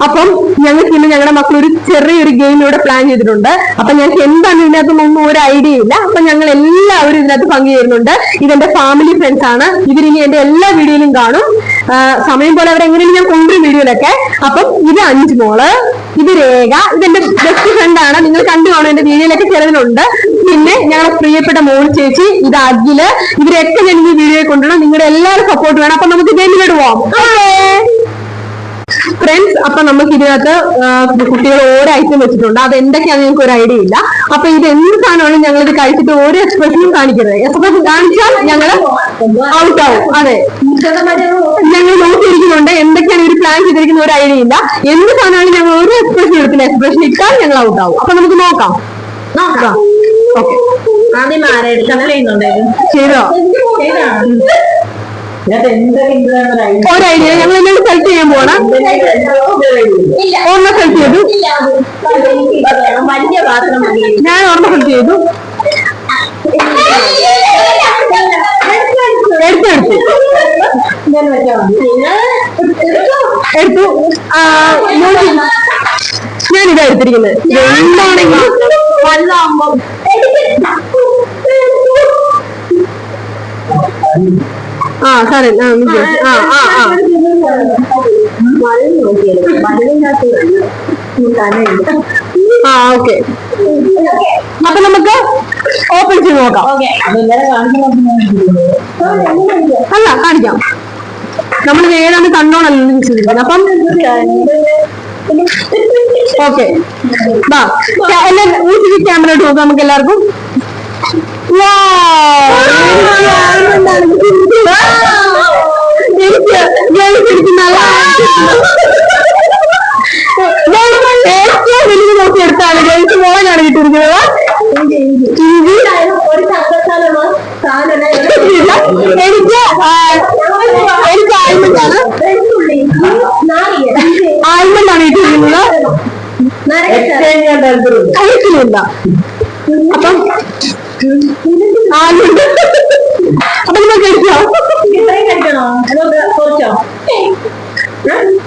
അപ്പം ഞങ്ങൾക്ക് ഇന്ന് ഞങ്ങളുടെ മക്കൾ ഒരു ചെറിയൊരു ഗെയിം ഇവിടെ പ്ലാൻ ചെയ്തിട്ടുണ്ട്. അപ്പൊ ഞങ്ങൾക്ക് എന്താണ് ഇതിനകത്തൊന്നും ഒരു ഐഡിയ ഇല്ല. അപ്പൊ ഞങ്ങൾ എല്ലാവരും ഇതിനകത്ത് പങ്കുചേരുന്നുണ്ട്. ഇതെന്റെ ഫാമിലി ഫ്രണ്ട്സ് ആണ്. ഇവരിനി എന്റെ എല്ലാ വീഡിയോയിലും കാണും. സമയം പോലെ അവരെങ്ങനെയും ഞാൻ കൊണ്ടുവരും വീഡിയോയിലൊക്കെ. അപ്പം ഇത് അഞ്ചു മോള്, ഇത് രേഖ, ഇതെന്റെ ബെസ്റ്റ് ഫ്രണ്ട് ആണ്. നിങ്ങൾ കണ്ടു കാണും, എന്റെ വീഡിയോയിലൊക്കെ ചിലതിലുണ്ട്. പിന്നെ ഞങ്ങളുടെ പ്രിയപ്പെട്ട മോൾ ചേച്ചി, ഇത് അഖില്. ഇവരൊക്കെ ഞാൻ ഈ വീഡിയോയിൽ കൊണ്ടുവരണം. നിങ്ങളുടെ എല്ലാവരും സപ്പോർട്ട് വേണം. അപ്പൊ നമുക്ക് ഗെയിമിലോട്ട് പോവാം. ഫ്രണ്ട്സ്, അപ്പൊ നമുക്ക് ഇതിനകത്ത് കുട്ടികൾ ഓരോ ഐറ്റം വെച്ചിട്ടുണ്ട്. അത് എന്തൊക്കെയാണെന്ന് ഞങ്ങൾക്ക് ഒരു ഐഡിയ ഇല്ല. അപ്പൊ ഇത് എന്ത് സാധനമാണ് ഞങ്ങൾ ഇത് കഴിച്ചിട്ട് ഓരോ എക്സ്പ്രഷനും കാണിക്കരുത്. എക്സ്പ്രഷൻ കാണിച്ചാൽ ഞങ്ങൾ ഔട്ട് ആവും. അതെ, ഞങ്ങൾ നോക്കിയിരിക്കുന്നുണ്ട് എന്തൊക്കെയാണ് ഇവർ പ്ലാൻ ചെയ്തിരിക്കുന്ന ഒരു ഐഡിയ ഇല്ല. എന്ത് സാധനമാണ് ഞങ്ങൾ ഒരു എക്സ്പ്രഷൻ എടുത്തില്ല. എക്സ്പ്രഷൻ ഇട്ടാൽ ഞങ്ങൾ ഔട്ട് ആവും. അപ്പൊ നമുക്ക് നോക്കാം. ഓക്കെ, ആദ്യം ചെയ്തോ ഒരു ഐഡിയ ഞങ്ങൾ എന്നോട് സെലക്ട് ചെയ്യാൻ പോകണം. ഓർമ്മ സെലക്ട് ചെയ്തു, ഞാൻ ഓർമ്മ സെലക്ട് ചെയ്തു. എടുത്തു. ഞാനിതാ എടുത്തിരിക്കുന്നത്. എന്താണെങ്കിലും സാറേ ഓക്കെ. അപ്പൊ നമുക്ക് ഓപ്പൺ ചെയ്ത് നോക്കാം. അല്ല, കാണിക്കാം. നമ്മൾ ഏതാണ് കണ്ണോണല്ലോ ചെയ്തിരിക്കുന്നത്. അപ്പം ഓക്കെ, എല്ലാം ഊട്ടിക്ക് ക്യാമറയോട്ട് നോക്കാം നമുക്ക് എല്ലാവർക്കും. എനിക്ക് നല്ല ഏറ്റവും വലിയ നോക്കിയെടുത്താണ് ഗേൾസ് മോളാണ് കിട്ടിയിരിക്കുന്നത്. എനിക്ക് ആൽമണ്ടാണ് കിട്ടിയിരിക്കുന്നത്. കഴിക്കുന്നില്ല. അപ്പം ആൽമണ്ട്. അപ്പൊ നിങ്ങൾ കഴിക്കോ?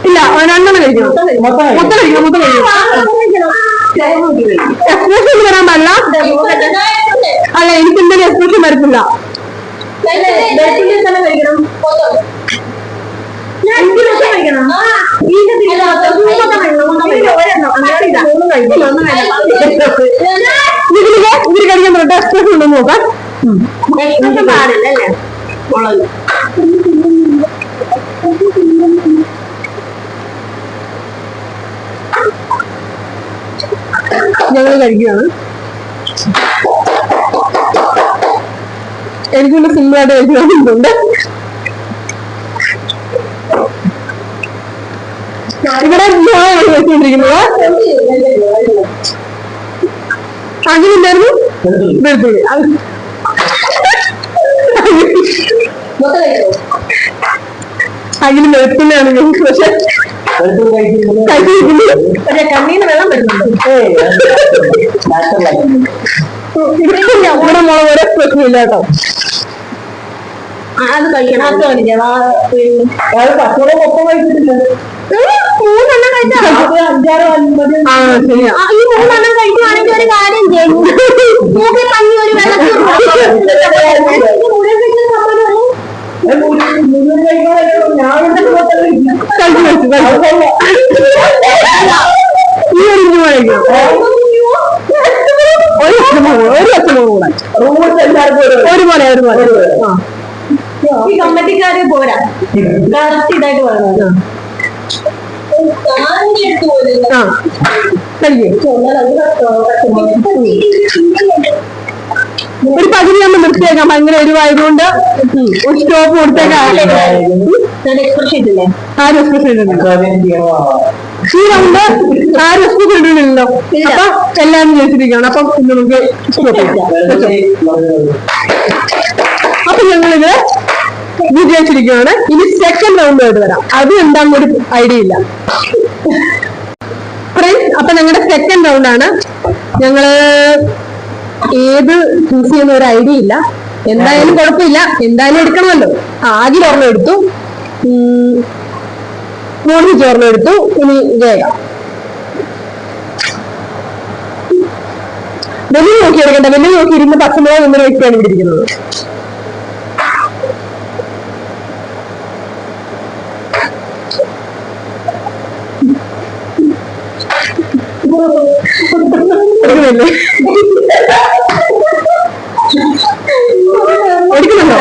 ഇല്ല, രണ്ടെണ്ണം കഴിക്കണം. മൊത്തം കഴിക്കണം. എക്സ്പ്രഷൻ വരാൻ പാടില്ല. അല്ല, എനിക്ക് എന്തെങ്കിലും എക്സ്പ്രഷൻ വരത്തില്ല. ഇതിന് കഴിക്കാൻ പറ്റ എക്സ്പ്രഷൻ ഉണ്ടെന്ന് നോക്കാം. പാടില്ലല്ലേ? ഞങ്ങൾ കഴിക്കുകയാണ്. എനിക്കുള്ള സിമ്പിളായിട്ട് കഴിക്കുന്നുണ്ട്. ഇവിടെ വെച്ചുകൊണ്ടിരിക്കുന്നത് അങ്ങനെയുണ്ടായിരുന്നു. വെളുത്തുള്ളി അതിന് വെളുത്തുള്ളിയാണ് ഞങ്ങൾക്ക്. പക്ഷെ കണ്ണീന്ന് വെള്ളം വരുന്നുണ്ട്. ഇവിടെ മുളക് ഒരു പ്രശ്നമില്ല കേട്ടോ. അത് കഴിക്കണം. പച്ചവളം ഒപ്പം കഴിച്ചിട്ടില്ല. മൂന്നെണ്ണം കഴിച്ചാൽ 5-6-9. ശരിയാ. ഈ മൂന്നെണ്ണം കഴിക്കുവാണെങ്കിൽ ഒരു കാര്യം ചെയ്യും. മൂക്കിൽ പഞ്ഞി ഒരു ഒരുപോലെ ഈ കമ്മറ്റിക്കാര് പോരാ. കറക്റ്റ് ഇതായിട്ട് പറയുന്നത്. ഒരു പകുതി നമ്മൾ നിർത്തിയേക്കാം. ഭയങ്കര എരിവായതുകൊണ്ട് ഒരു സ്റ്റോപ്പ് കൊടുത്തേക്കാം. ആരും എക്സ്പ്രഷൻ ഇടുന്നില്ല. ഈ റൗണ്ട് ആരും എക്സ്പ്രഷൻ ഇടുന്നില്ലല്ലോ. അപ്പൊ എല്ലാവരും ജയിച്ചിരിക്കുകയാണ്. അപ്പം നമുക്ക് സ്റ്റോപ്പ് ചെയ്യാം. അപ്പൊ ഞങ്ങളിത് വിജയിച്ചിരിക്കുകയാണ്. ഇനി സെക്കൻഡ് റൗണ്ടിലോട്ട് വരാം. അത് എന്താണെന്ന് ഒരു ഐഡിയ ഇല്ല. ഫ്രണ്ട്സ്, അപ്പൊ ഞങ്ങളുടെ സെക്കൻഡ് റൗണ്ടാണ്. ഞങ്ങള് ഏത് ചൂസ് ചെയ്യുന്ന ഒരു ഐഡിയ ഇല്ല. എന്തായാലും കുഴപ്പമില്ല, എന്തായാലും എടുക്കണമല്ലോ. ആദ്യം ഒരെണ്ണം എടുത്തു. മോളിൽ ചേർന്നെടുത്തു. ഇനി ജയ വെല്ലു നോക്കി എടുക്കണ്ട. വെല്ലു നോക്കി ഇരുന്ന് പച്ചമുളക് എന്നൊരു വ്യക്തിയാണ് ഇവിടെ ഇരിക്കുന്നത്. എടുക്കുന്നുണ്ടോ?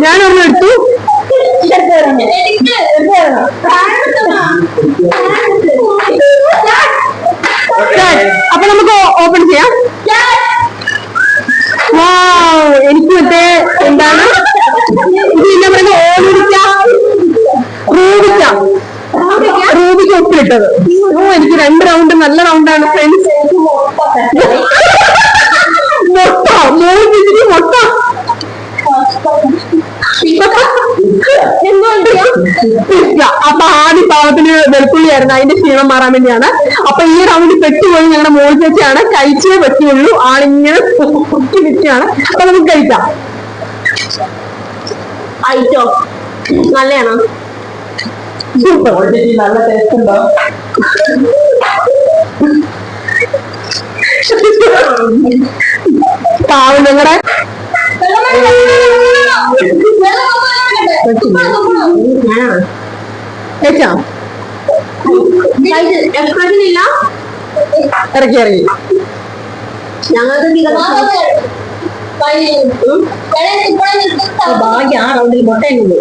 ഞാനൊന്നും എടുത്തു. അപ്പൊ നമുക്ക് ഓപ്പൺ ചെയ്യാം. എനിക്ക് മറ്റേ എന്താണ് ഇത് എന്നാ പറയുന്നത്, റൂബിക്ക് ഒപ്പിട്ടത്. എനിക്ക് 2 റൗണ്ട് നല്ല റൗണ്ടാണ് ഫ്രണ്ട്സ്. മൊട്ട അപ്പൊ ആദ്യ പാവത്തിന് വെളുത്തുള്ളിയായിരുന്നു, അതിന്റെ ക്ഷീണം മാറാൻ വേണ്ടിയാണ്. അപ്പൊ ഈ റൗണ്ടിൽ പെട്ടുപോയി ഞങ്ങളുടെ മോൾ ചേച്ചിയാണ്. കഴിച്ചേ പറ്റുള്ളൂ. ആളിങ്ങനെ കുട്ടി നിൽക്കുകയാണ്. അപ്പൊ നമുക്ക് കഴിക്കാം. അയച്ചോ, നല്ലതാണോ? സൂപ്പർ, നല്ല ടേസ്റ്റ് ഉണ്ടോ? പാവം ഞങ്ങളുടെ ഇറക്കി ഇറങ്ങി ഞങ്ങൾക്ക് ഭാഗ്യ ആ റൗണ്ടിൽ മുട്ടയുണ്ട്.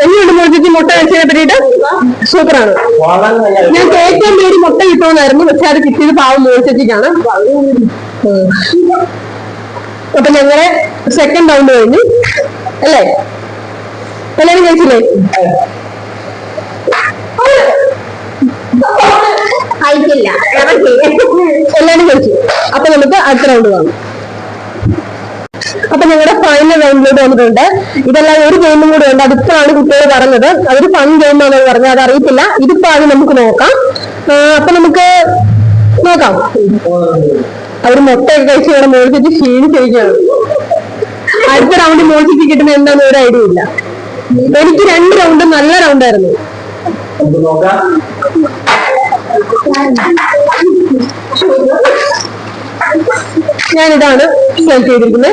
എങ്ങനെയുണ്ട് മോചിച്ച് മുട്ട കഴിച്ചതിനെ പറ്റിയിട്ട്? സൂപ്പറാണ്. ഞാൻ ഏറ്റവും പേര് മുട്ട കിട്ടുമെന്നായിരുന്നു, പക്ഷെ അത് കിട്ടിയത് പാവം മോചിച്ചിട്ടാണ്. അപ്പൊ ഞങ്ങളെ സെക്കൻഡ് റൗണ്ട് കഴിഞ്ഞു അല്ലേ? എല്ലാരും കഴിച്ചില്ലേ? കഴിച്ചില്ല, എല്ലാരും കഴിച്ചു. അപ്പൊ നമുക്ക് അടുത്ത റൗണ്ട് കാണാം. അപ്പൊ ഞങ്ങളുടെ ഫൈനൽ റൗണ്ടിലോട്ട് വന്നിട്ടുണ്ട്. ഇതെല്ലാം ഒരു ഗെയിമും കൂടെ ഉണ്ട്. അതിപ്പോഴാണ് കുട്ടികൾ പറഞ്ഞത് അതൊരു ഫൺ ഗെയിമാണെന്ന് പറഞ്ഞത്. അത് അറിയത്തില്ല. ഇതിപ്പോ അത് നമുക്ക് നോക്കാം. അപ്പൊ നമുക്ക് നോക്കാം. അവര് മൊത്തമൊക്കെ കഴിച്ച് ഇവിടെ മോളിച്ചിട്ട് ക്ഷീണിച്ചിരിക്കുകയാണ്. അടുത്ത റൗണ്ട് മോളിച്ചിട്ട് കിട്ടുന്ന എന്താണെന്ന് ഒരു ഐഡിയ ഇല്ല. എനിക്ക് 2 റൗണ്ട് നല്ല റൗണ്ടായിരുന്നു. ഞാനിതാണ് സെലക്ട് ചെയ്തിരിക്കുന്നത്.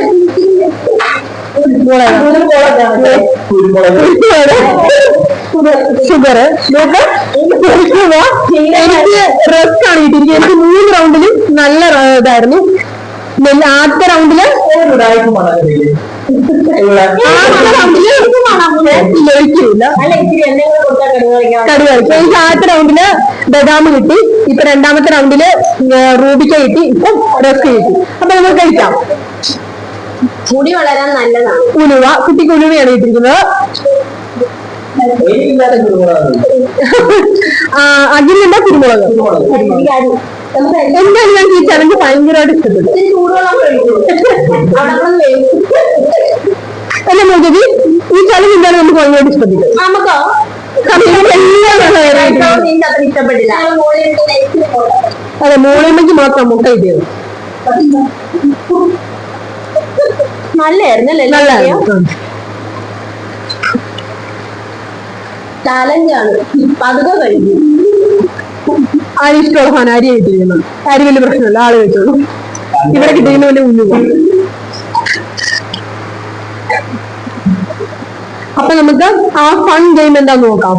ഷുഗർ എനിക്ക് റെസ്റ്റ് ആണ് കിട്ടിയിരിക്കുന്നത്. എനിക്ക് 3 റൗണ്ടിലും നല്ല ഇതായിരുന്നു. ആദ്യത്തെ റൗണ്ടില് കടുവ എനിക്ക് ആദ്യത്തെ റൗണ്ടില് ബദാം കിട്ടി. ഇപ്പൊ 2ാമത്തെ റൗണ്ടില് റൂബിക്ക കിട്ടി. ഇപ്പം റസ്ക് കിട്ടി. അപ്പൊ നമുക്ക് കഴിക്കാം. മുടി വളരാൻ നല്ലതാണ്. ഉലുവ, കുട്ടിക്ക് ഉലുവയാണ് കിട്ടിയിരിക്കുന്നത്. അജിലുണ്ട് കുരുമുളക്. എന്തായാലും ഞാൻ ഈ ചലഞ്ച് ഭയങ്കരമായിട്ട് ഇഷ്ടപ്പെട്ടു. അല്ല മോചി, ഈ ചലഞ്ച് എന്താണ് നമുക്ക് ഭയങ്കരമായിട്ട് ഇഷ്ടപ്പെട്ടു. നമുക്കോ ഇഷ്ടപ്പെട്ടില്ല. അതെ, മോളിയമ്മയ്ക്ക് മാത്രം മുട്ട കിട്ടിയത്. നല്ലായിരുന്നല്ലേ? നല്ലതായിരുന്നു. ചാലഞ്ചാണ്. പതുക്കെ കഴിഞ്ഞു. ആരും ഇഷ്ടമുള്ള സാധനം അരി കിട്ടിയിരുന്നു. അരി വലിയ പ്രശ്നമല്ല, ആള് കഴിച്ചോളൂ. ഇവിടെ കിട്ടിയിരുന്ന വലിയ ഉള്ളിൽ. അപ്പൊ നമുക്ക് ആ ഫൺ ഗെയിം എന്താന്ന് നോക്കാം.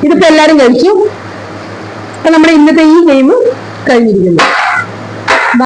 ഇതിപ്പോ എല്ലാരും കഴിച്ചു. അപ്പൊ നമ്മുടെ ഇന്നത്തെ ഈ ഗെയിം കഴിഞ്ഞിരിക്കുന്നു.